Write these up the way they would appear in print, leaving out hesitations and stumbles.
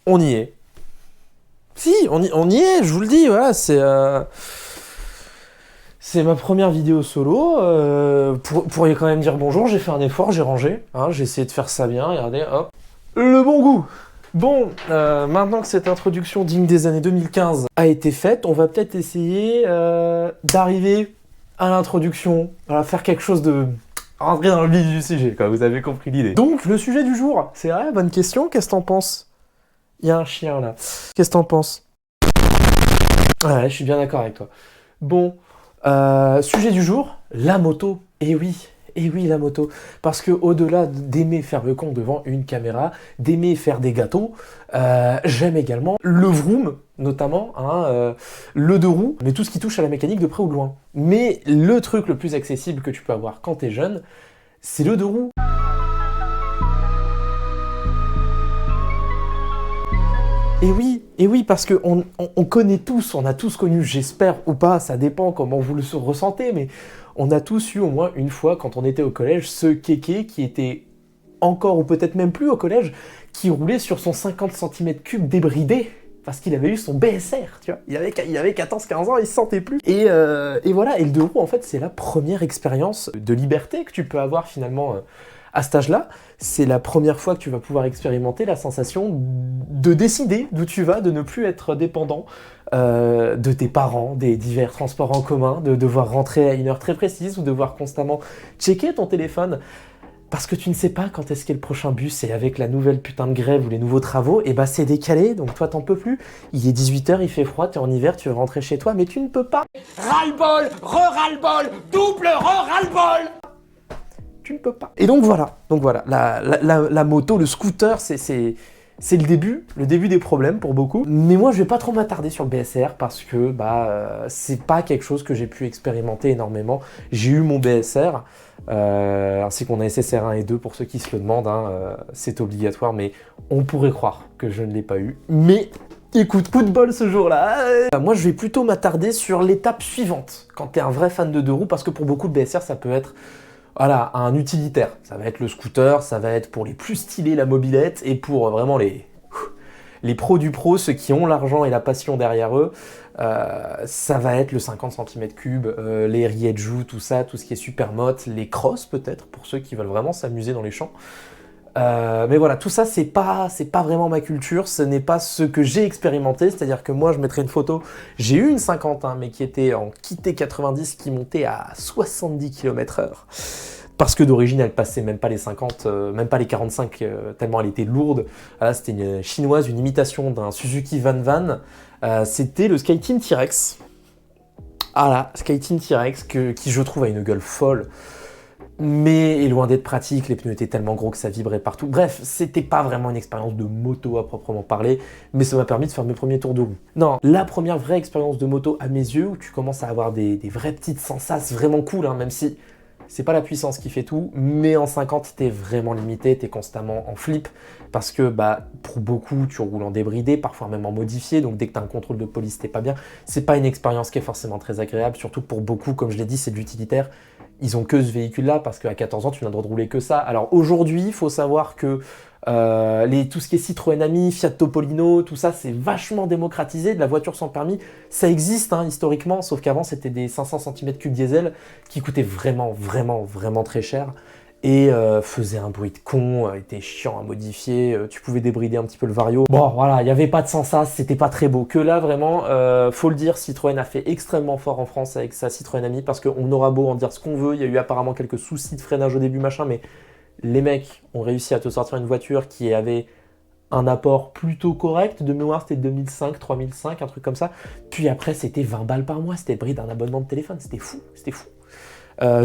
on y est. Si, on y est, je vous le dis, voilà, c'est ma première vidéo solo. Pourriez quand même dire bonjour, j'ai fait un effort, j'ai rangé, hein, j'ai essayé de faire ça bien, regardez, hop. Le bon goût. Bon, maintenant que cette introduction digne des années 2015 a été faite, on va peut-être essayer d'arriver à l'introduction, voilà, faire quelque chose de... rentrer dans le vif du sujet, quoi, vous avez compris l'idée. Donc, le sujet du jour, c'est vrai, bonne question, qu'est-ce que t'en penses? Il y a un chien là. Qu'est-ce que t'en penses? Ouais, je suis bien d'accord avec toi. Bon, sujet du jour, la moto. Eh oui, la moto. Parce que au-delà d'aimer faire le con devant une caméra, d'aimer faire des gâteaux, j'aime également le vroom, notamment, hein, le deux roues, mais tout ce qui touche à la mécanique de près ou de loin. Mais le truc le plus accessible que tu peux avoir quand t'es jeune, c'est le deux roues. Et oui, parce que on connaît tous, on a tous connu, j'espère ou pas, ça dépend comment vous le ressentez, mais on a tous eu au moins une fois, quand on était au collège, ce kéké qui était encore ou peut-être même plus au collège, qui roulait sur son 50 cm3 débridé, parce qu'il avait eu son BSR, tu vois. Il avait 14-15 ans, il se sentait plus. Et voilà, et le deux roues, en fait, c'est la première expérience de liberté que tu peux avoir finalement à cet âge-là. C'est la première fois que tu vas pouvoir expérimenter la sensation de décider d'où tu vas, de ne plus être dépendant de tes parents, des divers transports en commun, de devoir rentrer à une heure très précise ou devoir constamment checker ton téléphone. Parce que tu ne sais pas quand est-ce qu'est le prochain bus, et avec la nouvelle putain de grève ou les nouveaux travaux, et bah c'est décalé, donc toi t'en peux plus. Il est 18h, il fait froid, t'es en hiver, tu veux rentrer chez toi, mais tu ne peux pas. Ras-le-bol, re-ras-le-bol, double re-ras-le-bol. Tu ne peux pas. Et donc voilà, la moto, le scooter, c'est le début des problèmes pour beaucoup. Mais moi je vais pas trop m'attarder sur le BSR parce que c'est pas quelque chose que j'ai pu expérimenter énormément. J'ai eu mon BSR, ainsi qu'on a SSR 1 et 2 pour ceux qui se le demandent, hein, c'est obligatoire, mais on pourrait croire que je ne l'ai pas eu. Mais écoute, coup de bol ce jour-là. Moi je vais plutôt m'attarder sur l'étape suivante, quand t'es un vrai fan de deux roues, parce que pour beaucoup de BSR ça peut être... Voilà, un utilitaire. Ça va être le scooter, ça va être pour les plus stylés la mobilette, et pour vraiment les pros du pro, ceux qui ont l'argent et la passion derrière eux, ça va être le 50 cm3, les Rieju, tout ça, tout ce qui est super motte, les cross peut-être, pour ceux qui veulent vraiment s'amuser dans les champs. Mais voilà, tout ça, c'est pas vraiment ma culture, ce n'est pas ce que j'ai expérimenté, c'est-à-dire que moi, je mettrai une photo, j'ai eu une 50, hein, mais qui était en quitté 90, qui montait à 70 km/h, parce que d'origine, elle passait même pas les 50, même pas les 45, tellement elle était lourde. Là, c'était une chinoise, une imitation d'un Suzuki Van, c'était le Skyteam T-Rex. Voilà, Skyteam T-Rex, qui je trouve a une gueule folle, mais est loin d'être pratique, les pneus étaient tellement gros que ça vibrait partout. Bref, c'était pas vraiment une expérience de moto à proprement parler, mais ça m'a permis de faire mes premiers tours de roue. Non, la première vraie expérience de moto à mes yeux, où tu commences à avoir des vraies petites sensations vraiment cool, hein, même si c'est pas la puissance qui fait tout, mais en 50, t'es vraiment limité, t'es constamment en flip, parce que pour beaucoup, tu roules en débridé, parfois même en modifié, donc dès que t'as un contrôle de police, t'es pas bien. C'est pas une expérience qui est forcément très agréable, surtout pour beaucoup, comme je l'ai dit, c'est de l'utilitaire. Ils ont que ce véhicule-là, parce qu'à 14 ans, tu n'as le droit de rouler que ça. Alors aujourd'hui, il faut savoir que tout ce qui est Citroën Ami, Fiat Topolino, tout ça, c'est vachement démocratisé. De la voiture sans permis, ça existe hein, historiquement, sauf qu'avant, c'était des 500 cm3 diesel qui coûtaient vraiment très cher et faisaient un bruit de con, étaient chiants à modifier, tu pouvais débrider un petit peu le Vario. Bon, voilà, il n'y avait pas de sensas, c'était pas très beau. Que là, vraiment, faut le dire, Citroën a fait extrêmement fort en France avec sa Citroën Ami, parce qu'on aura beau en dire ce qu'on veut, il y a eu apparemment quelques soucis de freinage au début, machin, mais les mecs ont réussi à te sortir une voiture qui avait un apport plutôt correct. De mémoire, c'était 2005, 3005, un truc comme ça. Puis après, c'était 20 balles par mois. C'était le prix d'un abonnement de téléphone. C'était fou, c'était fou.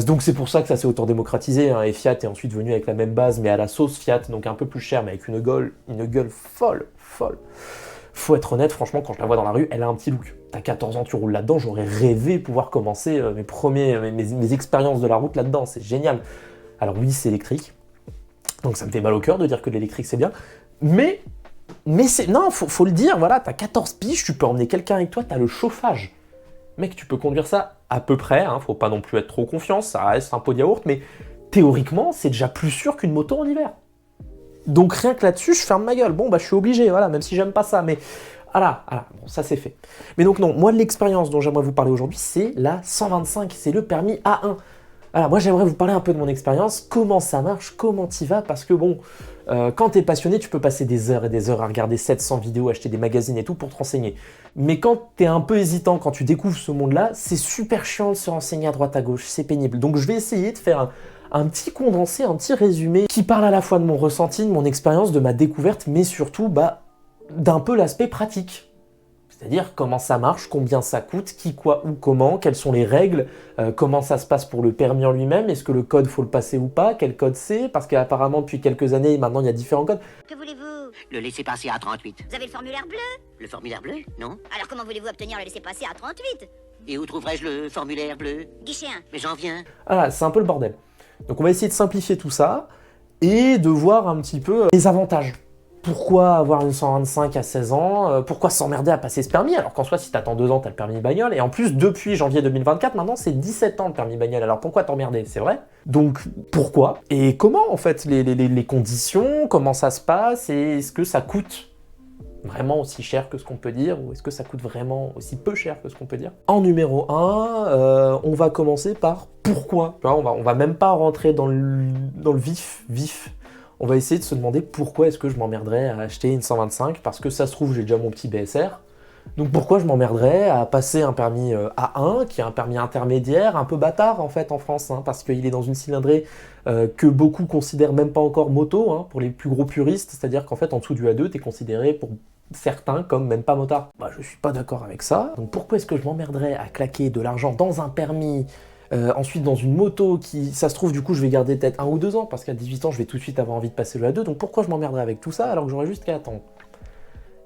Donc c'est pour ça que ça s'est autant démocratisé, hein, et Fiat est ensuite venu avec la même base, mais à la sauce Fiat, donc un peu plus cher, mais avec une gueule folle. Faut être honnête, franchement, quand je la vois dans la rue, elle a un petit look. T'as 14 ans, tu roules là-dedans, j'aurais rêvé pouvoir commencer mes expériences de la route là-dedans, c'est génial. Alors oui, c'est électrique, donc ça me fait mal au cœur de dire que l'électrique c'est bien, mais c'est... Non, faut le dire, voilà, t'as 14 piges, tu peux emmener quelqu'un avec toi, t'as le chauffage. Mec, tu peux conduire ça à peu près, hein, faut pas non plus être trop confiant, ça reste un pot de yaourt, mais théoriquement, c'est déjà plus sûr qu'une moto en hiver. Donc rien que là-dessus, je ferme ma gueule. Bon, bah je suis obligé, voilà, même si j'aime pas ça, mais voilà, bon, ça c'est fait. Mais donc non, moi l'expérience dont j'aimerais vous parler aujourd'hui, c'est la 125, c'est le permis A1. Voilà, moi j'aimerais vous parler un peu de mon expérience, comment ça marche, comment t'y vas, parce que bon, quand t'es passionné, tu peux passer des heures et des heures à regarder 700 vidéos, acheter des magazines et tout pour te renseigner. Mais quand t'es un peu hésitant, quand tu découvres ce monde-là, c'est super chiant de se renseigner à droite à gauche, c'est pénible. Donc je vais essayer de faire un petit condensé, un petit résumé qui parle à la fois de mon ressenti, de mon expérience, de ma découverte, mais surtout d'un peu l'aspect pratique. C'est-à-dire comment ça marche, combien ça coûte, qui, quoi, où, comment, quelles sont les règles, comment ça se passe pour le permis en lui-même, est-ce que le code faut le passer ou pas, quel code c'est, parce qu'apparemment depuis quelques années, maintenant il y a différents codes. Que voulez-vous? Le laissez-passer à 38. Vous avez le formulaire bleu? Le formulaire bleu? Non. Alors comment voulez-vous obtenir le laissez-passer à 38? Et où trouverai-je le formulaire bleu? Guichet 1. Mais j'en viens. Voilà, c'est un peu le bordel. Donc on va essayer de simplifier tout ça et de voir un petit peu les avantages. Pourquoi avoir une 125 à 16 ans? Pourquoi s'emmerder à passer ce permis? Alors qu'en soi, si t'attends 2 ans, t'as le permis bagnole. Et en plus, depuis janvier 2024, maintenant, c'est 17 ans le permis bagnole. Alors pourquoi t'emmerder? C'est vrai? Donc, pourquoi? Et comment, en fait, les conditions? Comment ça se passe? Et est-ce que ça coûte vraiment aussi cher que ce qu'on peut dire? Ou est-ce que ça coûte vraiment aussi peu cher que ce qu'on peut dire? En numéro 1, on va commencer par pourquoi. Tu vois, on va même pas rentrer dans le vif. On va essayer de se demander pourquoi est-ce que je m'emmerderais à acheter une 125, parce que ça se trouve, j'ai déjà mon petit BSR. Donc pourquoi je m'emmerderais à passer un permis A1, qui est un permis intermédiaire, un peu bâtard en fait en France, hein, parce qu'il est dans une cylindrée que beaucoup considèrent même pas encore moto, hein, pour les plus gros puristes, c'est-à-dire qu'en fait en dessous du A2, t'es considéré pour certains comme même pas motard. Bah je suis pas d'accord avec ça. Donc pourquoi est-ce que je m'emmerderais à claquer de l'argent dans un permis, ensuite dans une moto qui, ça se trouve du coup je vais garder peut-être 1 ou 2 ans, parce qu'à 18 ans je vais tout de suite avoir envie de passer le A2, donc pourquoi je m'emmerderais avec tout ça alors que j'aurais juste qu'à attendre?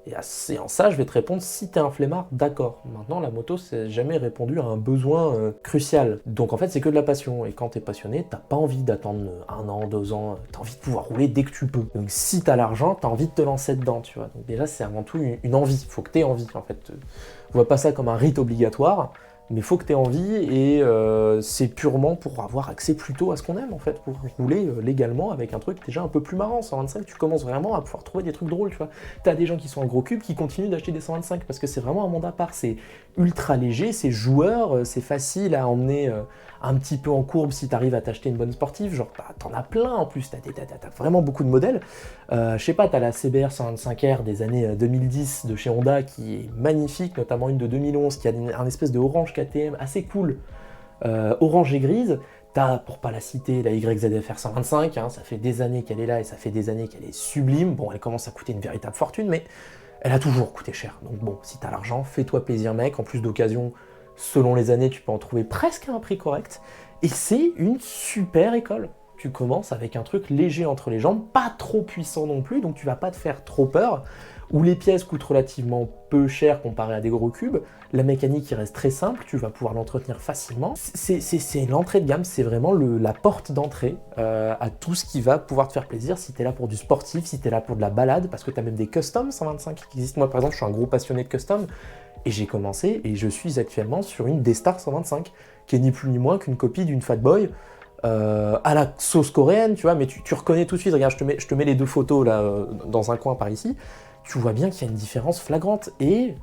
Et en ça, je vais te répondre, si t'es un flemmard, d'accord. Maintenant, la moto, c'est jamais répondu à un besoin crucial. Donc en fait, c'est que de la passion. Et quand t'es passionné, t'as pas envie d'attendre 1 an, 2 ans. T'as envie de pouvoir rouler dès que tu peux. Donc si t'as l'argent, t'as envie de te lancer dedans, tu vois. Donc déjà, c'est avant tout une envie. Faut que t'aies envie, en fait. On voit pas ça comme un rite obligatoire, mais faut que t'aies envie, et c'est purement pour avoir accès plus tôt à ce qu'on aime, en fait, pour rouler légalement avec un truc déjà un peu plus marrant. 125, tu commences vraiment à pouvoir trouver des trucs drôles, tu vois. T'as des gens qui sont en gros cube qui continuent d'acheter des 125 parce que c'est vraiment un monde à part, c'est ultra léger, c'est joueur, c'est facile à emmener un petit peu en courbe si t'arrives à t'acheter une bonne sportive, genre t'en as plein en plus, t'as vraiment beaucoup de modèles. Je sais pas, t'as la CBR 125R des années 2010 de chez Honda qui est magnifique, notamment une de 2011 qui a un espèce de orange KTM assez cool, orange et grise. T'as, pour pas la citer, la YZF-R 125, hein, ça fait des années qu'elle est là et ça fait des années qu'elle est sublime. Bon, elle commence à coûter une véritable fortune, mais elle a toujours coûté cher. Donc bon, si t'as l'argent, fais-toi plaisir mec, en plus d'occasion, selon les années, tu peux en trouver presque à un prix correct. Et c'est une super école. Tu commences avec un truc léger entre les jambes, pas trop puissant non plus, donc tu vas pas te faire trop peur, où les pièces coûtent relativement peu cher comparé à des gros cubes, la mécanique qui reste très simple, tu vas pouvoir l'entretenir facilement. C'est l'entrée de gamme, c'est vraiment la porte d'entrée à tout ce qui va pouvoir te faire plaisir si t'es là pour du sportif, si t'es là pour de la balade, parce que t'as même des custom 125 qui existent. Moi par exemple, je suis un gros passionné de custom, et j'ai commencé, et je suis actuellement sur une D-Star 125, qui est ni plus ni moins qu'une copie d'une Fatboy, à la sauce coréenne, tu vois, mais tu reconnais tout de suite. Regarde, je te mets les 2 photos là dans un coin par ici, tu vois bien qu'il y a une différence flagrante, et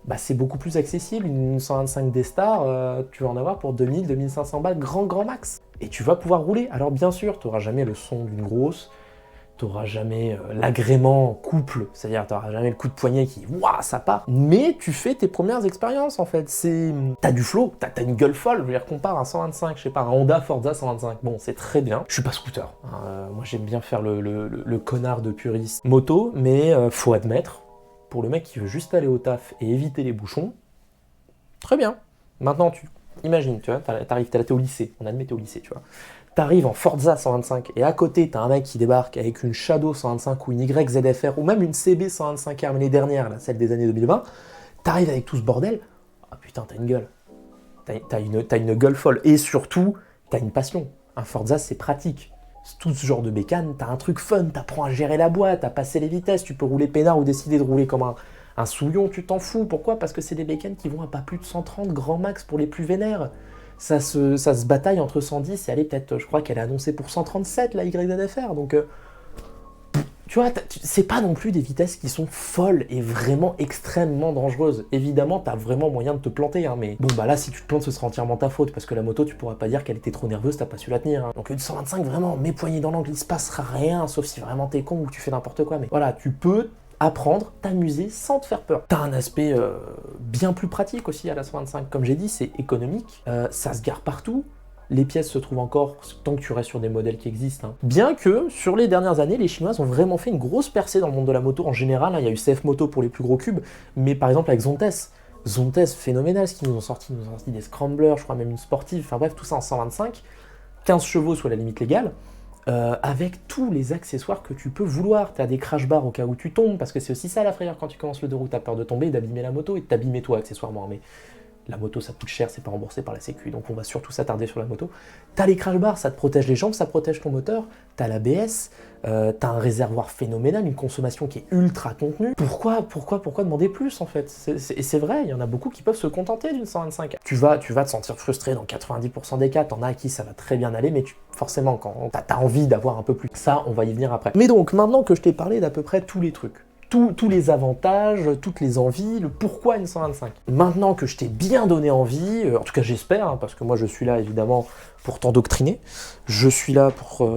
bah, c'est beaucoup plus accessible. Une 125 D-Star, tu vas en avoir pour 2000-2500 balles, grand max, et tu vas pouvoir rouler. Alors bien sûr, tu n'auras jamais le son d'une grosse, t'auras jamais l'agrément couple, c'est-à-dire t'auras jamais le coup de poignet qui, waouh, ça part. Mais tu fais tes premières expériences en fait. T'as du flow, t'as une gueule folle. Je veux dire, compare un 125, je sais pas, un Honda Forza 125. Bon, c'est très bien. Je suis pas scooter. Hein. Moi, j'aime bien faire le connard de puriste moto, mais faut admettre, pour le mec qui veut juste aller au taf et éviter les bouchons, très bien. Maintenant, imagine, tu vois, t'es au lycée. On admet t'es au lycée, tu vois. T'arrives en Forza 125 et à côté t'as un mec qui débarque avec une Shadow 125 ou une YZF-R ou même une CB 125R, mais les dernières, là, celle des années 2020, t'arrives avec tout ce bordel, ah putain t'as une gueule, t'as une gueule folle, et surtout t'as une passion. Un Forza c'est pratique, tout ce genre de bécane, t'as un truc fun, t'apprends à gérer la boîte, à passer les vitesses, tu peux rouler peinard ou décider de rouler comme un souillon, tu t'en fous. Pourquoi? Parce que c'est des bécanes qui vont à pas plus de 130 grand max pour les plus vénères. Ça se bataille entre 110 et allez, peut-être, je crois qu'elle est annoncée pour 137, la YZF-R, donc Tu vois, c'est pas non plus des vitesses qui sont folles et vraiment extrêmement dangereuses. Évidemment, t'as vraiment moyen de te planter, hein, mais bon, bah là, si tu te plantes, ce sera entièrement ta faute, parce que la moto, tu pourras pas dire qu'elle était trop nerveuse, t'as pas su la tenir. Hein. Donc une 125, vraiment, mets poignées dans l'angle, il se passera rien, sauf si vraiment t'es con ou que tu fais n'importe quoi, mais voilà, tu peux apprendre, t'amuser sans te faire peur. T'as un aspect bien plus pratique aussi à la 125. Comme j'ai dit, c'est économique, ça se gare partout. Les pièces se trouvent encore tant que tu restes sur des modèles qui existent. Hein. Bien que, sur les dernières années, les Chinoises ont vraiment fait une grosse percée dans le monde de la moto en général. Hein. Il y a eu CF Moto pour les plus gros cubes, mais par exemple avec Zontes, phénoménal, ce qu'ils nous ont sorti. Ils nous ont sorti des scramblers, je crois même une sportive, enfin bref, tout ça en 125, 15 chevaux soit la limite légale, avec tous les accessoires que tu peux vouloir. Tu as des crash bars au cas où tu tombes, parce que c'est aussi ça la frayeur quand tu commences le 2 roues, tu as peur de tomber, d'abîmer la moto et de t'abîmer toi accessoirement. Mais la moto, ça coûte cher, c'est pas remboursé par la sécu, donc on va surtout s'attarder sur la moto. T'as les crash bars, ça te protège les jambes, ça protège ton moteur. T'as l'ABS, t'as un réservoir phénoménal, une consommation qui est ultra contenue. Pourquoi demander plus en fait? C'est vrai, il y en a beaucoup qui peuvent se contenter d'une 125. Tu vas te sentir frustré dans 90% des cas, t'en as à qui ça va très bien aller, mais forcément, quand t'as envie d'avoir un peu plus. Ça, on va y venir après. Mais donc, maintenant que je t'ai parlé d'à peu près tous les trucs, tous les avantages, toutes les envies, le pourquoi une 125. Maintenant que je t'ai bien donné envie, en tout cas j'espère, hein, parce que moi je suis là évidemment pour t'endoctriner, je suis là pour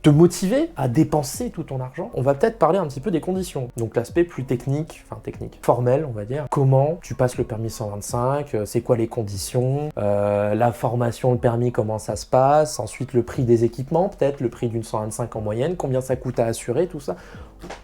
te motiver à dépenser tout ton argent, on va peut-être parler un petit peu des conditions. Donc l'aspect plus technique, formel on va dire. Comment tu passes le permis 125, c'est quoi les conditions, la formation, le permis, comment ça se passe, ensuite le prix des équipements, peut-être le prix d'une 125 en moyenne, combien ça coûte à assurer, tout ça.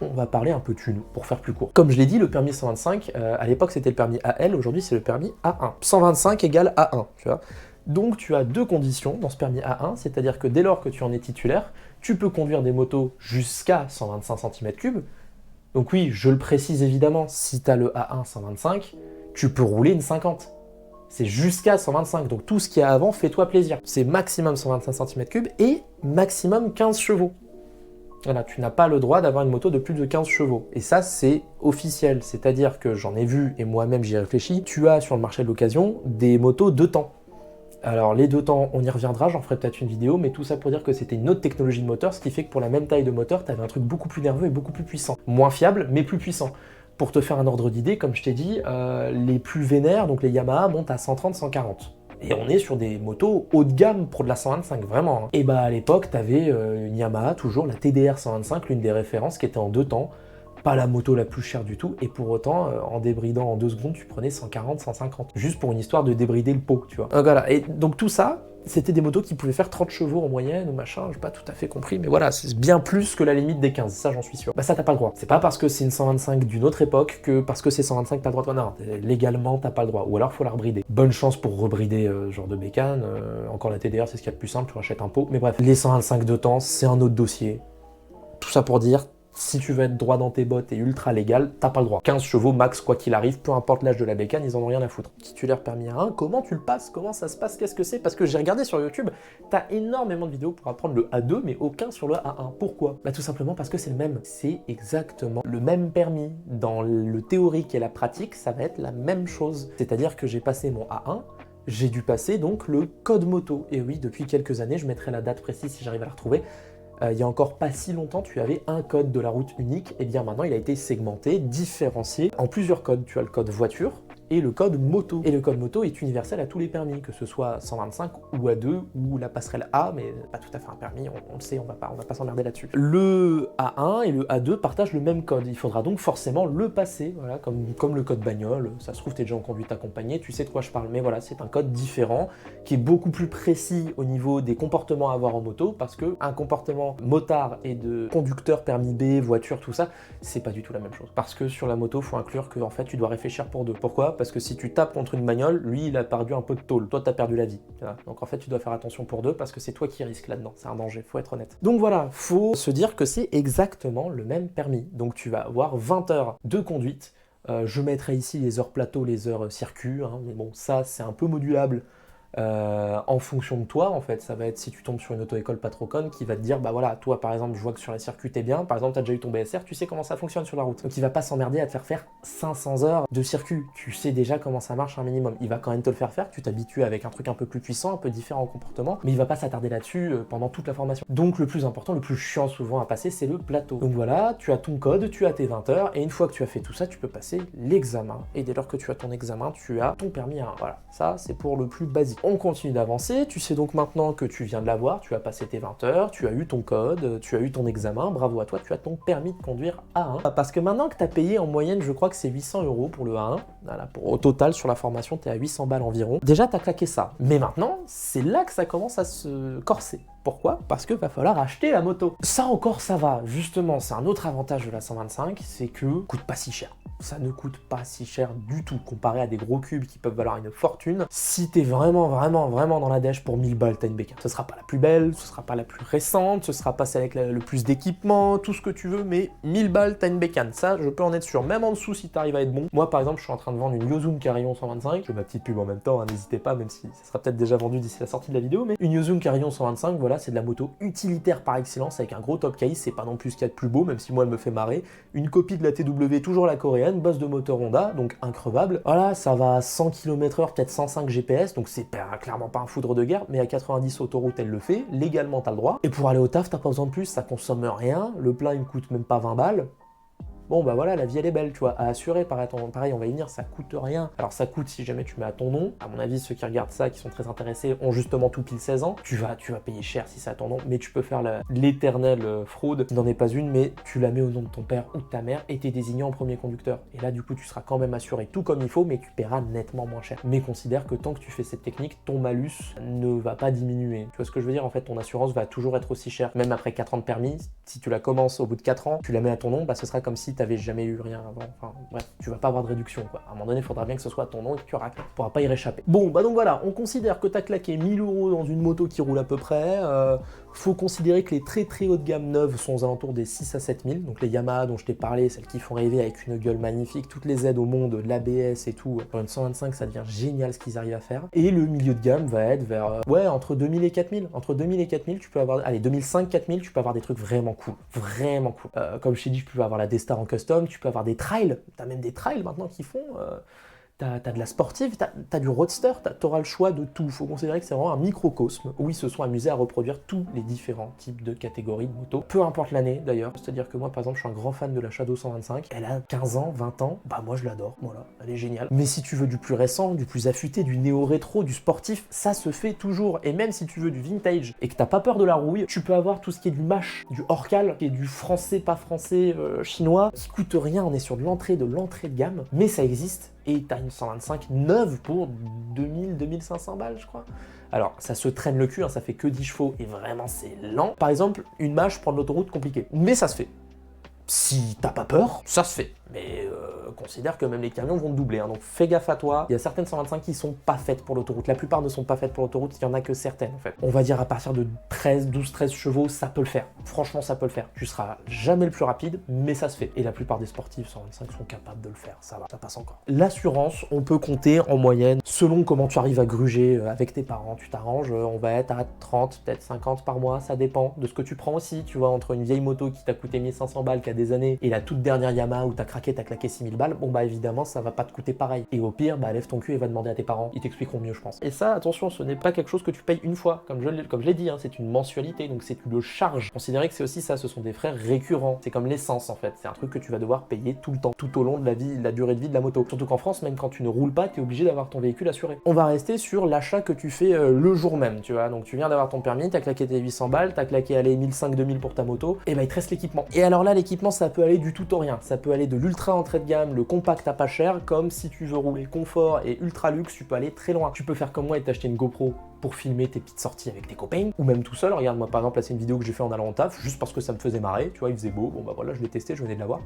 On va parler un peu thune, pour faire plus court. Comme je l'ai dit, le permis 125, à l'époque c'était le permis AL, aujourd'hui c'est le permis A1. 125 égale A1, tu vois. Donc tu as deux conditions dans ce permis A1, c'est-à-dire que dès lors que tu en es titulaire, tu peux conduire des motos jusqu'à 125 cm3. Donc oui, je le précise évidemment, si tu as le A1 125, tu peux rouler une 50. C'est jusqu'à 125, donc tout ce qu'il y a avant, fais-toi plaisir. C'est maximum 125 cm3 et maximum 15 chevaux. Voilà, tu n'as pas le droit d'avoir une moto de plus de 15 chevaux. Et ça, c'est officiel, c'est-à-dire que j'en ai vu, et moi-même j'y ai réfléchi, tu as sur le marché de l'occasion des motos 2 temps. Alors les 2 temps, on y reviendra, j'en ferai peut-être une vidéo, mais tout ça pour dire que c'était une autre technologie de moteur, ce qui fait que pour la même taille de moteur, tu avais un truc beaucoup plus nerveux et beaucoup plus puissant. Moins fiable, mais plus puissant. Pour te faire un ordre d'idée, comme je t'ai dit, les plus vénères, donc les Yamaha, montent à 130, 140. Et on est sur des motos haut de gamme pour de la 125, vraiment. Hein. Et bah à l'époque, t'avais une Yamaha, toujours la TDR 125, l'une des références qui était en 2 temps. Pas la moto la plus chère du tout, et pour autant, en débridant en 2 secondes, tu prenais 140, 150. Juste pour une histoire de débrider le pot, tu vois. Donc voilà, et donc tout ça, c'était des motos qui pouvaient faire 30 chevaux en moyenne ou machin, j'ai pas tout à fait compris, mais voilà, c'est bien plus que la limite des 15, ça j'en suis sûr. Bah ça t'as pas le droit. C'est pas parce que c'est une 125 d'une autre époque que parce que c'est 125 t'as le droit. Non, légalement t'as pas le droit, ou alors faut la rebrider. Bonne chance pour rebrider ce genre de bécane, encore la TDR c'est ce qu'il y a de plus simple, tu rachètes un pot, mais bref. Les 125 de temps, c'est un autre dossier. Tout ça pour dire, si tu veux être droit dans tes bottes et ultra légal, t'as pas le droit. 15 chevaux max, quoi qu'il arrive, peu importe l'âge de la bécane, ils en ont rien à foutre. Titulaire permis A1, comment tu le passes? Comment ça se passe? Qu'est-ce que c'est? Parce que j'ai regardé sur YouTube, t'as énormément de vidéos pour apprendre le A2, mais aucun sur le A1. Pourquoi? Bah tout simplement parce que c'est le même. C'est exactement le même permis. Dans le théorique et la pratique, ça va être la même chose. C'est-à-dire que j'ai passé mon A1, j'ai dû passer donc le code moto. Et oui, depuis quelques années, je mettrai la date précise si j'arrive à la retrouver. Il y a encore pas si longtemps, tu avais un code de la route unique, et bien maintenant il a été segmenté, différencié en plusieurs codes. Tu as le code voiture et le code moto. Et le code moto est universel à tous les permis, que ce soit 125 ou A2 ou la passerelle A, mais pas tout à fait un permis, on le sait, on va pas s'emmerder là-dessus. Le A1 et le A2 partagent le même code, il faudra donc forcément le passer, voilà, comme le code bagnole, ça se trouve t'es déjà en conduite accompagnée, tu sais de quoi je parle, mais voilà, c'est un code différent, qui est beaucoup plus précis au niveau des comportements à avoir en moto, parce que un comportement motard et de conducteur permis B, voiture, tout ça, c'est pas du tout la même chose. Parce que sur la moto, faut inclure que en fait tu dois réfléchir pour deux. Pourquoi? Parce que si tu tapes contre une bagnole, lui il a perdu un peu de tôle, toi t'as perdu la vie. Voilà. Donc en fait tu dois faire attention pour deux parce que c'est toi qui risques là-dedans, c'est un danger, faut être honnête. Donc voilà, faut se dire que c'est exactement le même permis. Donc tu vas avoir 20 heures de conduite. Je mettrai ici les heures plateau, les heures circuit, hein, mais bon ça c'est un peu modulable. en fonction de toi, en fait. Ça va être si tu tombes sur une auto-école pas trop conne qui va te dire, bah voilà, toi par exemple, je vois que sur les circuits t'es bien, par exemple, t'as déjà eu ton BSR, tu sais comment ça fonctionne sur la route. Donc il va pas s'emmerder à te faire 500 heures de circuit. Tu sais déjà comment ça marche un minimum. Il va quand même te le faire, tu t'habitues avec un truc un peu plus puissant, un peu différent en comportement, mais il va pas s'attarder là-dessus pendant toute la formation. Donc le plus important, le plus chiant souvent à passer, c'est le plateau. Donc voilà, tu as ton code, tu as tes 20 heures, et une fois que tu as fait tout ça, tu peux passer l'examen. Et dès lors que tu as ton examen, tu as ton permis A1. Voilà, ça c'est pour le plus basique. On continue d'avancer, tu sais donc maintenant que tu viens de l'avoir, tu as passé tes 20 heures, tu as eu ton code, tu as eu ton examen, bravo à toi, tu as ton permis de conduire A1. Parce que maintenant que tu as payé en moyenne, je crois que c'est 800 € pour le A1, voilà, au total sur la formation, tu es à 800 balles environ. Déjà, tu as claqué ça. Mais maintenant, c'est là que ça commence à se corser. Pourquoi? Parce que va falloir acheter la moto. Ça encore, ça va. Justement, c'est un autre avantage de la 125, c'est que coûte pas si cher. Ça ne coûte pas si cher du tout comparé à des gros cubes qui peuvent valoir une fortune. Si t'es vraiment dans la dèche pour 1000 balles, t'as une bécane. Ce sera pas la plus belle, ce sera pas la plus récente, ce sera pas celle avec le plus d'équipement, tout ce que tu veux, mais 1000 balles, t'as une bécane. Ça, je peux en être sûr. Même en dessous, si t'arrives à être bon. Moi, par exemple, je suis en train de vendre une Yozum Carillon 125. Je fais ma petite pub en même temps, hein, n'hésitez pas, même si ça sera peut-être déjà vendu d'ici la sortie de la vidéo, mais une Yozum Carillon 125, voilà, c'est de la moto utilitaire par excellence avec un gros top case. C'est pas non plus ce qu'il y a de plus beau, même si moi, elle me fait marrer. Une copie de la TW, toujours la coréenne, bosse de moteur Honda, donc increvable. Voilà, ça va à 100 km/h, peut-être 105 GPS, donc c'est clairement pas un foudre de guerre, mais à 90 autoroute, elle le fait. Légalement, t'as le droit. Et pour aller au taf, t'as pas besoin de plus, ça consomme rien. Le plein, il me coûte même pas 20 balles. Bon bah voilà, la vie elle est belle, tu vois, à assurer, pareil, on va y venir, ça coûte rien. Alors ça coûte si jamais tu mets à ton nom. À mon avis, ceux qui regardent ça, qui sont très intéressés, ont justement tout pile 16 ans. Tu vas payer cher si c'est à ton nom, mais tu peux faire l'éternelle fraude, qui n'en est pas une, mais tu la mets au nom de ton père ou de ta mère et t'es désigné en premier conducteur. Et là du coup, tu seras quand même assuré tout comme il faut, mais tu paieras nettement moins cher. Mais considère que tant que tu fais cette technique, ton malus ne va pas diminuer. Tu vois ce que je veux dire? En fait, ton assurance va toujours être aussi chère. Même après 4 ans de permis, si tu la commences au bout de 4 ans, tu la mets à ton nom, bah ce sera comme si t'avais jamais eu rien avant. Enfin bref, tu vas pas avoir de réduction quoi. À un moment donné, il faudra bien que ce soit ton nom et que tu racles. Tu pourras pas y réchapper. Bon, bah donc voilà, on considère que tu as claqué 1000 € dans une moto qui roule à peu près. Faut considérer que les très haut de gamme neuves sont aux alentours des 6 à 7000. Donc les Yamaha dont je t'ai parlé, celles qui font rêver avec une gueule magnifique, toutes les aides au monde, l'ABS et tout. Pour une 125, ça devient génial ce qu'ils arrivent à faire. Et le milieu de gamme va être vers entre 2000 et 4000. Entre 2000 et 4000, tu peux avoir, allez, 2005-4000, tu peux avoir des trucs vraiment cool. Vraiment cool. Comme je t'ai dit, tu peux avoir la D-Star en custom, tu peux avoir des trails. T'as même des trails maintenant qui font. T'as de la sportive, t'as du roadster, t'auras le choix de tout. Faut considérer que c'est vraiment un microcosme où ils se sont amusés à reproduire tous les différents types de catégories de motos. Peu importe l'année d'ailleurs, c'est-à-dire que moi par exemple je suis un grand fan de la Shadow 125, elle a 15 ans, 20 ans, bah moi je l'adore, voilà, elle est géniale. Mais si tu veux du plus récent, du plus affûté, du néo-rétro, du sportif, ça se fait toujours. Et même si tu veux du vintage et que t'as pas peur de la rouille, tu peux avoir tout ce qui est du mash, du Orcal, qui est du français, pas français, chinois, qui coûte rien, on est sur de l'entrée de gamme, mais ça existe. Et t'as une 125 neuve pour 2000-2500 balles, je crois. Alors, ça se traîne le cul, hein, ça fait que 10 chevaux, et vraiment, c'est lent. Par exemple, une mâche, prendre l'autoroute, compliqué. Mais ça se fait. Si t'as pas peur, ça se fait. Mais considère que même les camions vont te doubler, hein, donc fais gaffe à toi. Il y a certaines 125 qui sont pas faites pour l'autoroute. La plupart ne sont pas faites pour l'autoroute, il y en a que certaines en fait. On va dire à partir de 12-13 chevaux, ça peut le faire. Franchement, ça peut le faire. Tu seras jamais le plus rapide, mais ça se fait. Et la plupart des sportifs 125 sont capables de le faire, ça va, ça passe encore. L'assurance, on peut compter en moyenne, selon comment tu arrives à gruger avec tes parents, tu t'arranges, on va être à 30, peut-être 50 par mois, ça dépend de ce que tu prends aussi, tu vois, entre une vieille moto qui t'a coûté 1500 balles qui a des années, et la toute dernière Yamaha où t'as claqué 6000 balles, bon bah évidemment ça va pas te coûter pareil. Et au pire, bah lève ton cul et va demander à tes parents, ils t'expliqueront mieux je pense. Et ça, attention, ce n'est pas quelque chose que tu payes une fois, comme je l'ai dit, hein, c'est une mensualité, donc c'est tu le charges. Considérez que c'est aussi ça, ce sont des frais récurrents. C'est comme l'essence en fait, c'est un truc que tu vas devoir payer tout le temps, tout au long de la durée de vie de la moto. Surtout qu'en France, même quand tu ne roules pas, tu es obligé d'avoir ton véhicule assuré. On va rester sur l'achat que tu fais le jour même, tu vois. Donc tu viens d'avoir ton permis, t'as claqué tes 800 balles, t'as claqué allez 1500-2000 pour ta moto, et bah il te reste l'équipement. Et alors là, l'équipement ça peut aller du tout au rien. Ça peut aller de l'ultra entrée de gamme, le compact à pas cher, comme si tu veux rouler confort et ultra luxe, tu peux aller très loin. Tu peux faire comme moi et t'acheter une GoPro pour filmer tes petites sorties avec tes copains, ou même tout seul. Regarde, moi par exemple, là c'est une vidéo que j'ai fait en allant au taf, juste parce que ça me faisait marrer, tu vois, il faisait beau, bon bah voilà, je l'ai testé, je venais de l'avoir.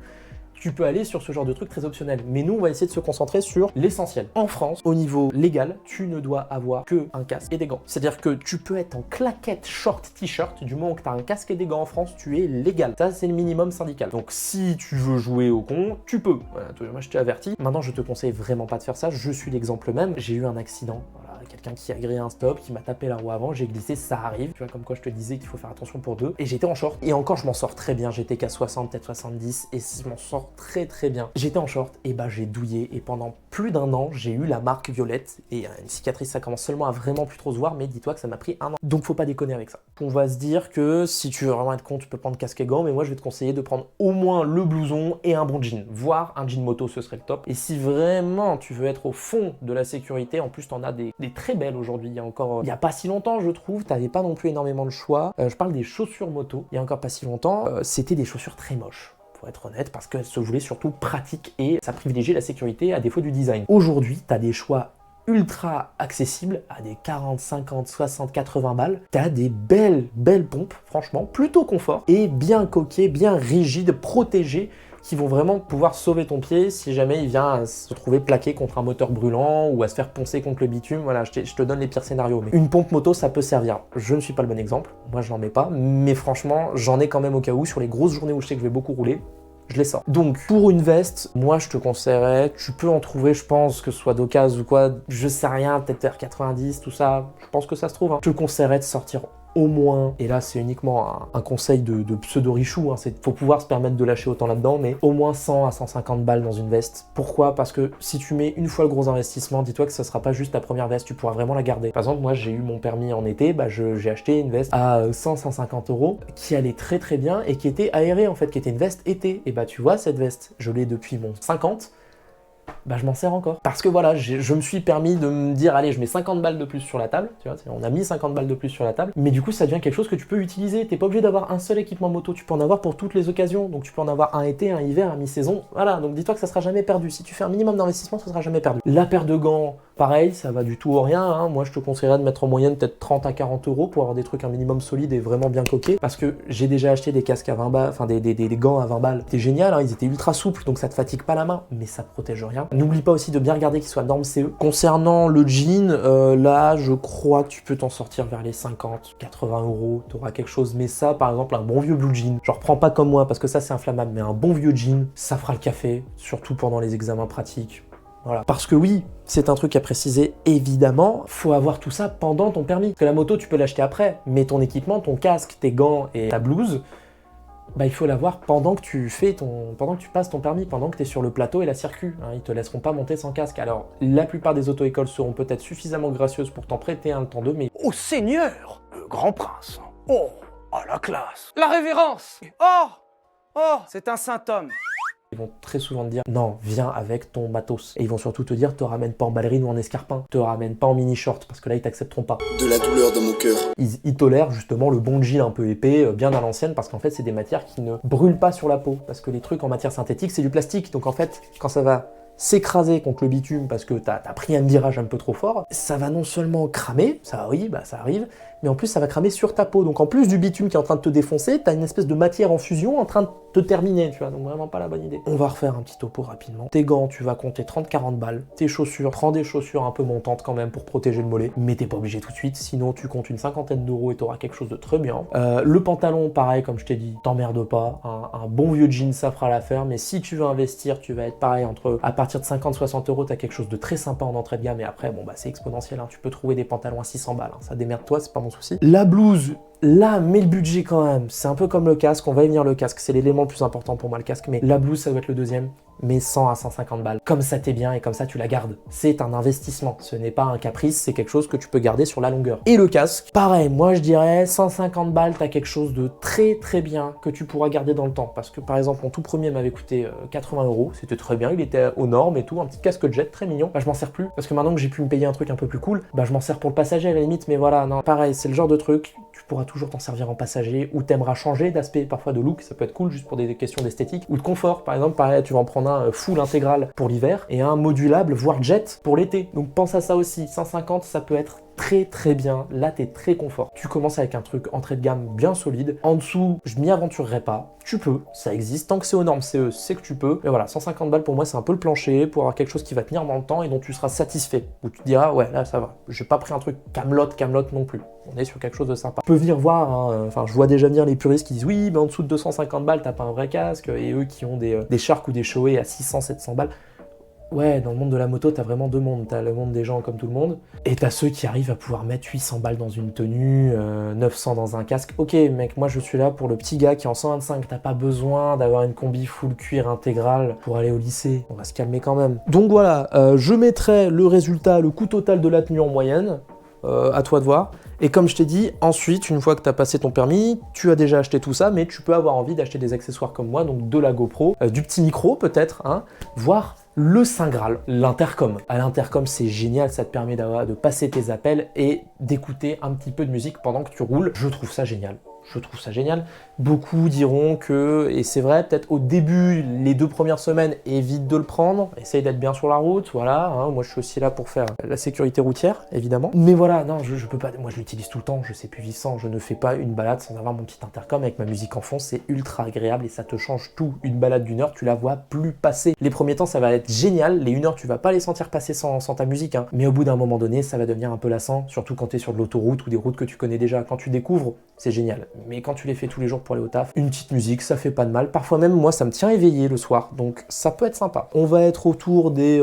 Tu peux aller sur ce genre de truc très optionnel. Mais nous, on va essayer de se concentrer sur l'essentiel. En France, au niveau légal, tu ne dois avoir que un casque et des gants. C'est-à-dire que tu peux être en claquette, short, t-shirt, du moment que tu as un casque et des gants en France, tu es légal. Ça, c'est le minimum syndical. Donc si tu veux jouer au con, tu peux. Voilà, moi, je t'ai averti. Maintenant, je te conseille vraiment pas de faire ça. Je suis l'exemple même. J'ai eu un accident. Voilà. quelqu'un qui a grillé un stop, qui m'a tapé la roue avant, j'ai glissé, ça arrive. Tu vois, comme quoi je te disais qu'il faut faire attention pour deux. Et j'étais en short. Et encore, je m'en sors très bien. J'étais qu'à 60, peut-être 70, et je m'en sors très très bien. J'étais en short, et bah j'ai douillé. Et pendant plus d'1 an, j'ai eu la marque violette. Et une cicatrice, ça commence seulement à vraiment plus trop se voir, mais dis-toi que ça m'a pris 1 an. Donc faut pas déconner avec ça. On va se dire que si tu veux vraiment être con, tu peux prendre casque et gants, mais moi je vais te conseiller de prendre au moins le blouson et un bon jean, voire un jean moto, ce serait le top. Et si vraiment tu veux être au fond de la sécurité, en plus t'en as des très belles aujourd'hui. Il y a encore, il y a pas si longtemps je trouve, t'avais pas non plus énormément de choix. Je parle des chaussures moto. Il y a encore pas si longtemps, c'était des chaussures très moches. Pour être honnête, parce qu'elle se voulait surtout pratique et ça privilégiait la sécurité à défaut du design. Aujourd'hui, tu as des choix ultra accessibles à des 40, 50, 60, 80 balles. Tu as des belles pompes, franchement, plutôt confort et bien coquées, bien rigides, protégées, qui vont vraiment pouvoir sauver ton pied si jamais il vient à se trouver plaqué contre un moteur brûlant ou à se faire poncer contre le bitume. Voilà, je te donne les pires scénarios. Mais une pompe moto, ça peut servir. Je ne suis pas le bon exemple. Moi, je n'en mets pas. Mais franchement, j'en ai quand même au cas où. Sur les grosses journées où je sais que je vais beaucoup rouler, je les sors. Donc, pour une veste, moi, je te conseillerais, tu peux en trouver, je pense, que ce soit d'occasion ou quoi, je sais rien, peut-être vers 90, tout ça, je pense que ça se trouve. Je te conseillerais de sortir au moins, et là c'est uniquement un conseil de pseudo-richou, faut pouvoir se permettre de lâcher autant là-dedans, mais au moins 100 à 150 balles dans une veste. Pourquoi? Parce que si tu mets une fois le gros investissement, dis-toi que ça sera pas juste ta première veste, tu pourras vraiment la garder. Par exemple, moi j'ai eu mon permis en été, j'ai acheté une veste à 100-150 € qui allait très très bien et qui était aérée en fait, qui était une veste été. Et bah tu vois, cette veste, je l'ai depuis mon 50, bah je m'en sers encore. Parce que voilà, je me suis permis de me dire, allez, je mets 50 balles de plus sur la table, tu vois, on a mis 50 balles de plus sur la table, mais du coup ça devient quelque chose que tu peux utiliser. T'es pas obligé d'avoir un seul équipement moto, tu peux en avoir pour toutes les occasions, donc tu peux en avoir un été, un hiver, un mi-saison, voilà, donc dis-toi que ça sera jamais perdu. Si tu fais un minimum d'investissement, ça sera jamais perdu. La paire de gants, pareil, ça va du tout au rien, hein. Moi je te conseillerais de mettre en moyenne peut-être 30 à 40 € pour avoir des trucs un minimum solides et vraiment bien coqués, parce que j'ai déjà acheté des casques à 20 balles, enfin des gants à 20 balles, c'était génial, hein, ils étaient ultra souples, donc ça te fatigue pas la main, mais ça protège rien. N'oublie pas aussi de bien regarder qu'ils soient normes CE. Concernant le jean, là je crois que tu peux t'en sortir vers les 50, 80 €, t'auras quelque chose, mais ça par exemple un bon vieux blue jean, je reprends pas comme moi parce que ça c'est inflammable, mais un bon vieux jean, ça fera le café, surtout pendant les examens pratiques. Voilà. Parce que oui, c'est un truc à préciser, évidemment, faut avoir tout ça pendant ton permis. Parce que la moto, tu peux l'acheter après, mais ton équipement, ton casque, tes gants et ta blouse, bah il faut l'avoir pendant que tu passes ton permis, pendant que tu es sur le plateau et la circuit. Hein, ils te laisseront pas monter sans casque. Alors, la plupart des auto-écoles seront peut-être suffisamment gracieuses pour t'en prêter un le temps d'eux, mais Oh Seigneur, le grand prince. Oh, la classe. La révérence. Oh, c'est un saint homme. ils vont très souvent te dire non, viens avec ton matos. Et ils vont surtout te dire te ramène pas en ballerine ou en escarpin, te ramène pas en mini short parce que là ils t'accepteront pas. De la douleur dans mon cœur. Ils tolèrent justement le bon jean un peu épais, bien à l'ancienne, parce qu'en fait c'est des matières qui ne brûlent pas sur la peau. Parce que les trucs en matière synthétique c'est du plastique, donc en fait quand ça va s'écraser contre le bitume parce que t'as pris un virage un peu trop fort, ça va non seulement cramer, ça oui, bah ça arrive, mais en plus ça va cramer sur ta peau. Donc en plus du bitume qui est en train de te défoncer, t'as une espèce de matière en fusion en train de te terminer, tu vois, donc vraiment pas la bonne idée. On va refaire un petit topo rapidement. Tes gants, tu vas compter 30-40 balles. Tes chaussures, prends des chaussures un peu montantes quand même pour protéger le mollet, mais t'es pas obligé tout de suite, sinon tu comptes une 50aine d'euros et t'auras quelque chose de très bien. Le pantalon, pareil, comme je t'ai dit, t'emmerde pas, un bon vieux jean, ça fera l'affaire, mais si tu veux investir, tu vas être pareil, à partir de 50-60 €, t'as quelque chose de très sympa en entrée de gamme, et après, bon bah c'est exponentiel, hein. Tu peux trouver des pantalons à 600 balles, hein. Ça démerde-toi, c'est pas mon souci. La blouse, là, mets le budget quand même. C'est un peu comme le casque, on va y venir le casque, c'est l'élément le plus important pour moi le casque, mais la blouse ça doit être le deuxième, mais 100 à 150 balles. Comme ça t'es bien et comme ça tu la gardes. C'est un investissement, ce n'est pas un caprice, c'est quelque chose que tu peux garder sur la longueur. Et le casque, pareil, moi je dirais 150 balles, t'as quelque chose de très très bien que tu pourras garder dans le temps. Parce que par exemple, mon tout premier m'avait coûté 80 €, c'était très bien, il était aux normes et tout, un petit casque jet très mignon. Bah je m'en sers plus, parce que maintenant que j'ai pu me payer un truc un peu plus cool, bah je m'en sers pour le passager à la limite, mais voilà, non, pareil, c'est le genre de truc, tu pourras toujours t'en servir en passager, ou t'aimeras changer d'aspect, parfois de look, ça peut être cool juste pour des questions d'esthétique, ou de confort. Par exemple, pareil, tu vas en prendre un full intégral pour l'hiver, et un modulable, voire jet, pour l'été. Donc pense à ça aussi, 150, ça peut être très très bien, là t'es très confort. Tu commences avec un truc entrée de gamme bien solide, en dessous je m'y aventurerai pas, tu peux, ça existe, tant que c'est aux normes CE, c'est que tu peux, mais voilà, 150 balles pour moi c'est un peu le plancher, pour avoir quelque chose qui va tenir dans le temps et dont tu seras satisfait, où tu te diras ouais là ça va, j'ai pas pris un truc Camelot non plus, on est sur quelque chose de sympa. Tu peux venir voir, hein, enfin je vois déjà venir les puristes qui disent oui mais en dessous de 250 balles t'as pas un vrai casque, et eux qui ont des Shark ou des Shoei à 600-700 balles, Ouais, dans le monde de la moto, t'as vraiment deux mondes. T'as le monde des gens comme tout le monde, et t'as ceux qui arrivent à pouvoir mettre 800 balles dans une tenue, 900 dans un casque. Ok, mec, moi je suis là pour le petit gars qui est en 125. T'as pas besoin d'avoir une combi full cuir intégrale pour aller au lycée. On va se calmer quand même. Donc voilà, je mettrai le résultat, le coût total de la tenue en moyenne. À toi de voir. Et comme je t'ai dit, ensuite, une fois que tu as passé ton permis, tu as déjà acheté tout ça, mais tu peux avoir envie d'acheter des accessoires comme moi, donc de la GoPro, du petit micro peut-être, hein, voire le Saint Graal, l'intercom. À l'intercom, c'est génial, ça te permet de passer tes appels et d'écouter un petit peu de musique pendant que tu roules. Je trouve ça génial. Je trouve ça génial. Beaucoup diront que, et c'est vrai, peut-être au début, les 2 premières semaines, évite de le prendre, essaye d'être bien sur la route, voilà. Hein, moi, je suis aussi là pour faire la sécurité routière, évidemment. Mais voilà, non, je peux pas. Moi, je l'utilise tout le temps. Je sais plus vieillissant. Je ne fais pas une balade sans avoir mon petit intercom avec ma musique en fond. C'est ultra agréable et ça te change tout. Une balade d'1 heure, tu la vois plus passer. Les premiers temps, ça va être génial. Les 1 heure, tu vas pas les sentir passer sans ta musique. Hein. Mais au bout d'un moment donné, ça va devenir un peu lassant, surtout quand tu es sur de l'autoroute ou des routes que tu connais déjà. Quand tu découvres, c'est génial. Mais quand tu les fais tous les jours pour aller au taf, une petite musique, ça fait pas de mal. Parfois même, moi, ça me tient éveillé le soir, donc ça peut être sympa. On va être autour des...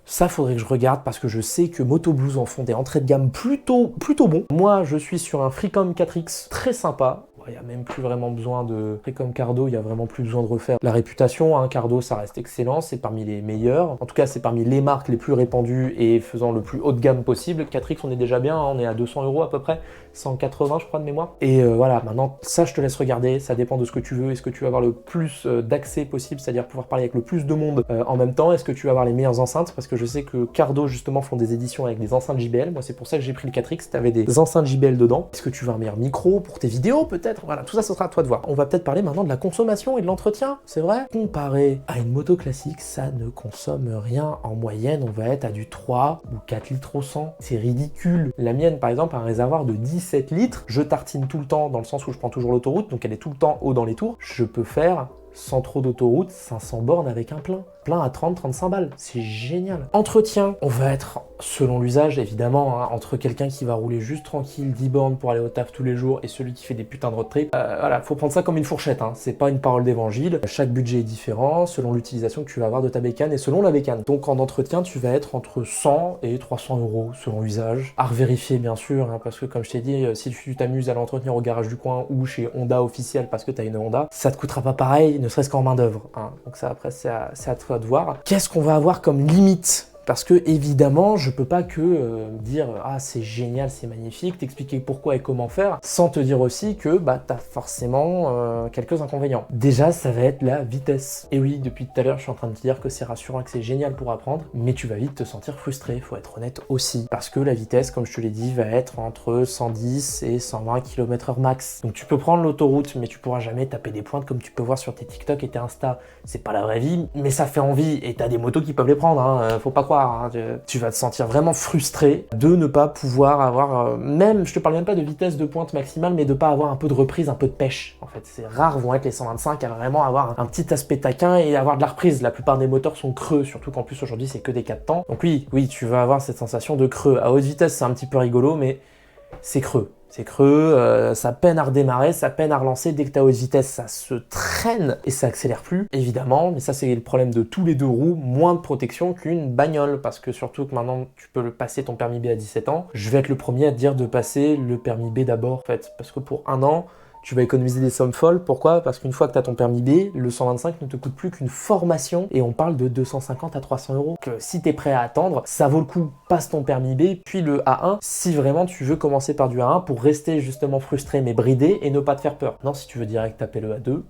Ça, faudrait que je regarde parce que je sais que Moto Blues en font des entrées de gamme plutôt bons. Moi, je suis sur un Freecom 4X très sympa. Il n'y a même plus vraiment besoin de... Freecom Cardo, il n'y a vraiment plus besoin de refaire la réputation. Hein. Cardo, ça reste excellent, c'est parmi les meilleurs. En tout cas, c'est parmi les marques les plus répandues et faisant le plus haut de gamme possible. 4X, on est déjà bien, hein. On est à 200 € à peu près. 180, je crois, de mémoire. Et voilà, maintenant, ça, je te laisse regarder. Ça dépend de ce que tu veux. Est-ce que tu vas avoir le plus d'accès possible, c'est-à-dire pouvoir parler avec le plus de monde en même temps? Est-ce que tu vas avoir les meilleures enceintes? Parce que je sais que Cardo, justement, font des éditions avec des enceintes JBL. Moi, c'est pour ça que j'ai pris le 4X. Tu avais des enceintes JBL dedans. Est-ce que tu veux un meilleur micro pour tes vidéos, peut-être? Voilà, tout ça, ce sera à toi de voir. On va peut-être parler maintenant de la consommation et de l'entretien, c'est vrai. Comparé à une moto classique, ça ne consomme rien. En moyenne, on va être à du 3 ou 4 litres au 100. C'est ridicule. La mienne, par exemple, a un réservoir de 17 litres. Je tartine tout le temps dans le sens où je prends toujours l'autoroute, donc elle est tout le temps haut dans les tours. Je peux faire, sans trop d'autoroute, 500 bornes avec un plein à 30-35 balles. C'est génial. Entretien, on va être, selon l'usage évidemment, hein, entre quelqu'un qui va rouler juste tranquille 10 bornes pour aller au taf tous les jours et celui qui fait des putains de road trip. Voilà, faut prendre ça comme une fourchette, hein. C'est pas une parole d'évangile. Chaque budget est différent selon l'utilisation que tu vas avoir de ta bécane et selon la bécane. Donc en entretien, tu vas être entre 100 et 300 € selon l'usage. À revérifier bien sûr, hein, parce que comme je t'ai dit, si tu t'amuses à l'entretenir au garage du coin ou chez Honda officiel parce que tu as une Honda, ça te coûtera pas pareil, ne serait-ce qu'en main d'œuvre. Hein. Donc ça après c'est à toi de voir. Qu'est-ce qu'on va avoir comme limite? Parce que évidemment, je peux pas que dire ah c'est génial, c'est magnifique, t'expliquer pourquoi et comment faire, sans te dire aussi que bah t'as forcément quelques inconvénients. Déjà, ça va être la vitesse. Et oui, depuis tout à l'heure, je suis en train de te dire que c'est rassurant, que c'est génial pour apprendre, mais tu vas vite te sentir frustré, faut être honnête aussi. Parce que la vitesse, comme je te l'ai dit, va être entre 110 et 120 km/h max. Donc tu peux prendre l'autoroute, mais tu pourras jamais taper des pointes comme tu peux voir sur tes TikTok et tes Insta. C'est pas la vraie vie, mais ça fait envie, et t'as des motos qui peuvent les prendre, hein, faut pas croire. Tu vas te sentir vraiment frustré de ne pas pouvoir avoir, même, je te parle même pas de vitesse de pointe maximale, mais de pas avoir un peu de reprise, un peu de pêche. En fait, c'est rare vont être les 125 à vraiment avoir un petit aspect taquin et avoir de la reprise. La plupart des moteurs sont creux, surtout qu'en plus aujourd'hui c'est que des 4 temps. Donc oui, tu vas avoir cette sensation de creux. À haute vitesse, c'est un petit peu rigolo, mais c'est creux. C'est creux, ça peine à redémarrer, ça peine à relancer. Dès que tu as haute vitesse, ça se traîne et ça accélère plus, évidemment. Mais ça, c'est le problème de tous les 2 roues, moins de protection qu'une bagnole. Parce que surtout que maintenant, tu peux passer ton permis B à 17 ans. Je vais être le premier à te dire de passer le permis B d'abord, en fait. Parce que pour 1 an, tu vas économiser des sommes folles. Pourquoi? Parce qu'une fois que tu as ton permis B, le 125 ne te coûte plus qu'une formation et on parle de 250 à 300 €. Que si tu es prêt à attendre, ça vaut le coup. Passe ton permis B, puis le A1, si vraiment tu veux commencer par du A1 pour rester justement frustré mais bridé et ne pas te faire peur. Non, si tu veux direct taper le A2,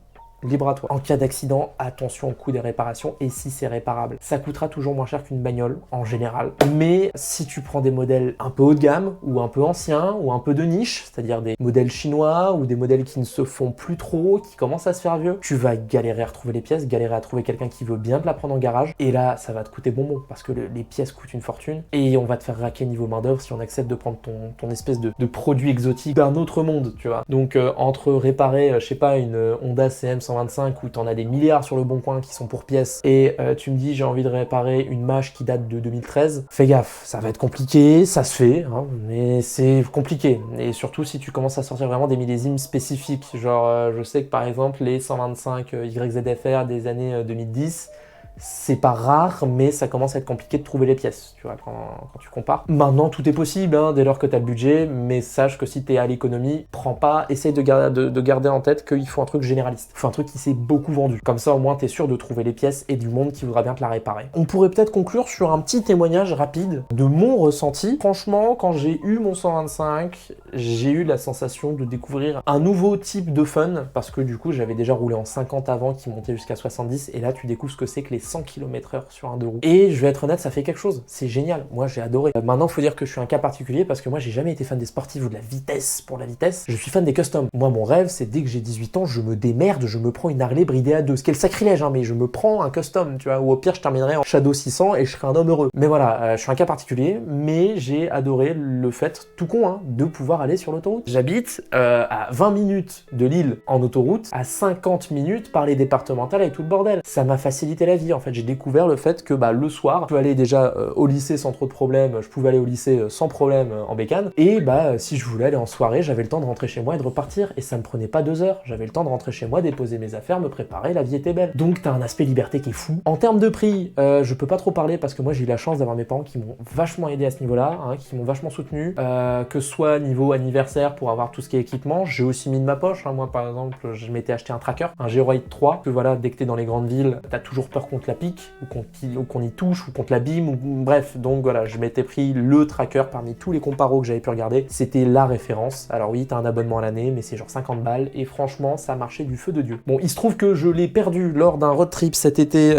libre à toi. En cas d'accident, attention au coût des réparations et si c'est réparable. Ça coûtera toujours moins cher qu'une bagnole en général. Mais si tu prends des modèles un peu haut de gamme ou un peu anciens ou un peu de niche, c'est-à-dire des modèles chinois ou des modèles qui ne se font plus trop, qui commencent à se faire vieux, tu vas galérer à retrouver les pièces, galérer à trouver quelqu'un qui veut bien te la prendre en garage. Et là, ça va te coûter bonbon parce que les pièces coûtent une fortune et on va te faire raquer niveau main d'œuvre si on accepte de prendre ton espèce de produit exotique d'un autre monde, tu vois. Donc entre réparer, je sais pas, une Honda CM 125 où t'en as des milliards sur le bon coin qui sont pour pièces et tu me dis j'ai envie de réparer une Mach qui date de 2013, fais gaffe, ça va être compliqué, ça se fait, hein, mais c'est compliqué. Et surtout si tu commences à sortir vraiment des millésimes spécifiques, genre je sais que par exemple les 125 YZF-R des années 2010, c'est pas rare, mais ça commence à être compliqué de trouver les pièces, tu vois, quand tu compares. Maintenant, tout est possible, hein, dès lors que tu as le budget, mais sache que si tu es à l'économie, prends pas, essaye de garder en tête qu'il faut un truc généraliste. Il faut un truc qui s'est beaucoup vendu. Comme ça, au moins, tu es sûr de trouver les pièces et du monde qui voudra bien te la réparer. On pourrait peut-être conclure sur un petit témoignage rapide de mon ressenti. Franchement, quand j'ai eu mon 125, j'ai eu la sensation de découvrir un nouveau type de fun, parce que du coup, j'avais déjà roulé en 50 avant, qui montait jusqu'à 70, et là, tu découvres ce que c'est que les 100 km/h sur un deux roues. Et je vais être honnête, ça fait quelque chose. C'est génial. Moi, j'ai adoré. Maintenant, il faut dire que je suis un cas particulier, parce que moi, j'ai jamais été fan des sportifs ou de la vitesse pour la vitesse. Je suis fan des customs. Moi, mon rêve, c'est dès que j'ai 18 ans, je me démerde, je me prends une Harley bridée à 2. Ce qui est le sacrilège, hein, mais je me prends un custom, tu vois, ou au pire, je terminerai en Shadow 600 et je serai un homme heureux. Mais voilà, je suis un cas particulier, mais j'ai adoré le fait, tout con, hein, de pouvoir aller sur l'autoroute. J'habite à 20 minutes de Lille en autoroute, à 50 minutes par les départementales avec tout le bordel. Ça m'a facilité la vie, en fait. J'ai découvert le fait que le soir, je peux aller déjà au lycée sans trop de problèmes, je pouvais aller au lycée sans problème en bécane, et si je voulais aller en soirée, j'avais le temps de rentrer chez moi et de repartir, et ça me prenait pas 2 heures. J'avais le temps de rentrer chez moi, déposer mes affaires, me préparer, la vie était belle. Donc t'as un aspect liberté qui est fou. En termes de prix, je peux pas trop parler parce que moi j'ai eu la chance d'avoir mes parents qui m'ont vachement aidé à ce niveau-là, hein, qui m'ont vachement soutenu, que ce soit niveau anniversaire pour avoir tout ce qui est équipement, j'ai aussi mis de ma poche, hein. Moi par exemple, je m'étais acheté un tracker, un Georoid 3, que voilà, dès que t'es dans les grandes villes, t'as toujours peur qu'on te la pique, ou qu'on y touche, ou qu'on te l'abîme, ou bref, donc voilà, je m'étais pris le tracker parmi tous les comparos que j'avais pu regarder, c'était la référence. Alors oui, t'as un abonnement à l'année, mais c'est genre 50 balles, et franchement, ça marchait du feu de Dieu. Bon, il se trouve que je l'ai perdu lors d'un road trip cet été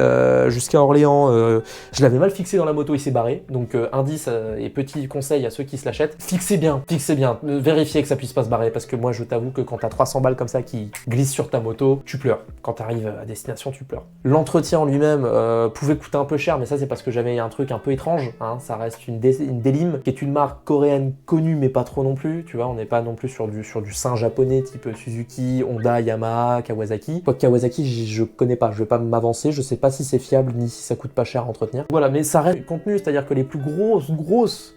jusqu'à Orléans, je l'avais mal fixé dans la moto, il s'est barré, donc indice et petit conseil à ceux qui se l'achètent, fixez bien, vérifiez que ça puisse pas se barrer, parce que moi je t'avoue que quand t'as 300 balles comme ça qui glissent sur ta moto, tu pleures. Quand t'arrives à destination, tu pleures. L'entretien en lui-même pouvait coûter un peu cher, mais ça c'est parce que j'avais un truc un peu étrange, hein. Ça reste une Delim, qui est une marque coréenne connue, mais pas trop non plus, tu vois, on n'est pas non plus sur du sein japonais type Suzuki, Honda, Yamaha, Kawasaki. Quoi que Kawasaki, je connais pas, je vais pas m'avancer, je sais pas si c'est fiable, ni si ça coûte pas cher à entretenir. Voilà, mais ça reste contenu, c'est-à-dire que les plus grosses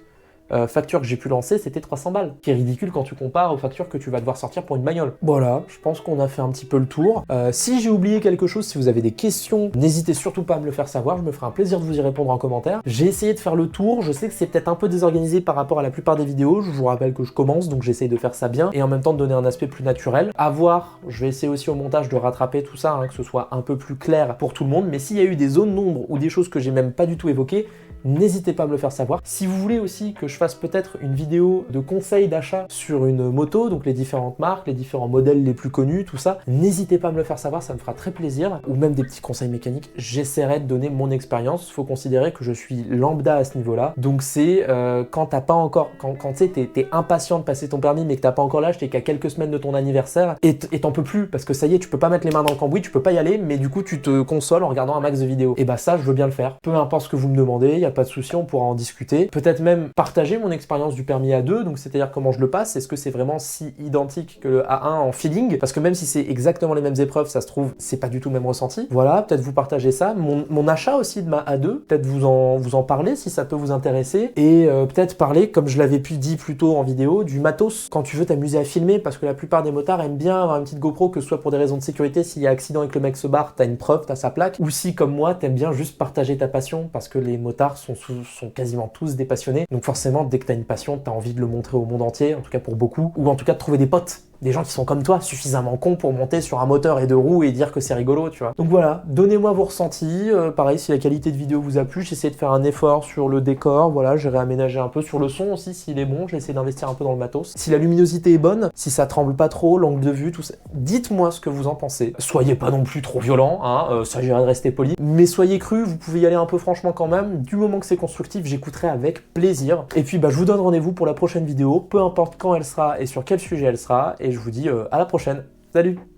facture que j'ai pu lancer, c'était 300 balles, qui est ridicule quand tu compares aux factures que tu vas devoir sortir pour une bagnole. Voilà, je pense qu'on a fait un petit peu le tour. Si j'ai oublié quelque chose, si vous avez des questions, n'hésitez surtout pas à me le faire savoir, je me ferai un plaisir de vous y répondre en commentaire. J'ai essayé de faire le tour, je sais que c'est peut-être un peu désorganisé par rapport à la plupart des vidéos, je vous rappelle que je commence, donc j'essaye de faire ça bien, et en même temps de donner un aspect plus naturel. À voir, je vais essayer aussi au montage de rattraper tout ça, hein, que ce soit un peu plus clair pour tout le monde, mais s'il y a eu des zones d'ombre ou des choses que j'ai même pas du tout évoquées, n'hésitez pas à me le faire savoir. Si vous voulez aussi que je fasse peut-être une vidéo de conseils d'achat sur une moto, donc les différentes marques, les différents modèles les plus connus, tout ça, n'hésitez pas à me le faire savoir, ça me fera très plaisir. Ou même des petits conseils mécaniques, j'essaierai de donner mon expérience. Il faut considérer que je suis lambda à ce niveau-là. Donc c'est quand t'as pas encore, quand tu sais, t'es impatient de passer ton permis, mais que t'as pas encore l'âge, t'es qu'à quelques semaines de ton anniversaire, et t'en peux plus, parce que ça y est, tu peux pas mettre les mains dans le cambouis, tu peux pas y aller, mais du coup tu te consoles en regardant un max de vidéos. Et bah ça, je veux bien le faire. Peu importe ce que vous me demandez, y a pas de souci, on pourra en discuter. Peut-être même partager mon expérience du permis A2, donc c'est-à-dire comment je le passe, est-ce que c'est vraiment si identique que le A1 en feeling, parce que même si c'est exactement les mêmes épreuves, ça se trouve, c'est pas du tout le même ressenti. Voilà, peut-être vous partagez ça. Mon achat aussi de ma A2, peut-être vous en parler si ça peut vous intéresser, et peut-être parler, comme je l'avais pu dire plus tôt en vidéo, du matos quand tu veux t'amuser à filmer, parce que la plupart des motards aiment bien avoir une petite GoPro, que ce soit pour des raisons de sécurité, s'il y a accident et que le mec se barre, t'as une preuve, t'as sa plaque, ou si comme moi, t'aimes bien juste partager ta passion, parce que les motards sont quasiment tous des passionnés, donc forcément, dès que t'as une passion, t'as envie de le montrer au monde entier, en tout cas pour beaucoup, ou en tout cas de trouver des potes, des gens qui sont comme toi, suffisamment cons pour monter sur un moteur et 2 roues et dire que c'est rigolo, tu vois. Donc voilà, donnez-moi vos ressentis, pareil, si la qualité de vidéo vous a plu, j'essaie de faire un effort sur le décor, voilà, j'ai réaménagé un peu sur le son aussi, s'il est bon, j'ai essayé d'investir un peu dans le matos. Si la luminosité est bonne, si ça tremble pas trop, l'angle de vue, tout ça, dites-moi ce que vous en pensez. Soyez pas non plus trop violent, hein, s'agirait de rester poli, mais soyez cru, vous pouvez y aller un peu franchement quand même, du moment que c'est constructif, j'écouterai avec plaisir. Et puis je vous donne rendez-vous pour la prochaine vidéo, peu importe quand elle sera et sur quel sujet elle sera, et je vous dis à la prochaine. Salut!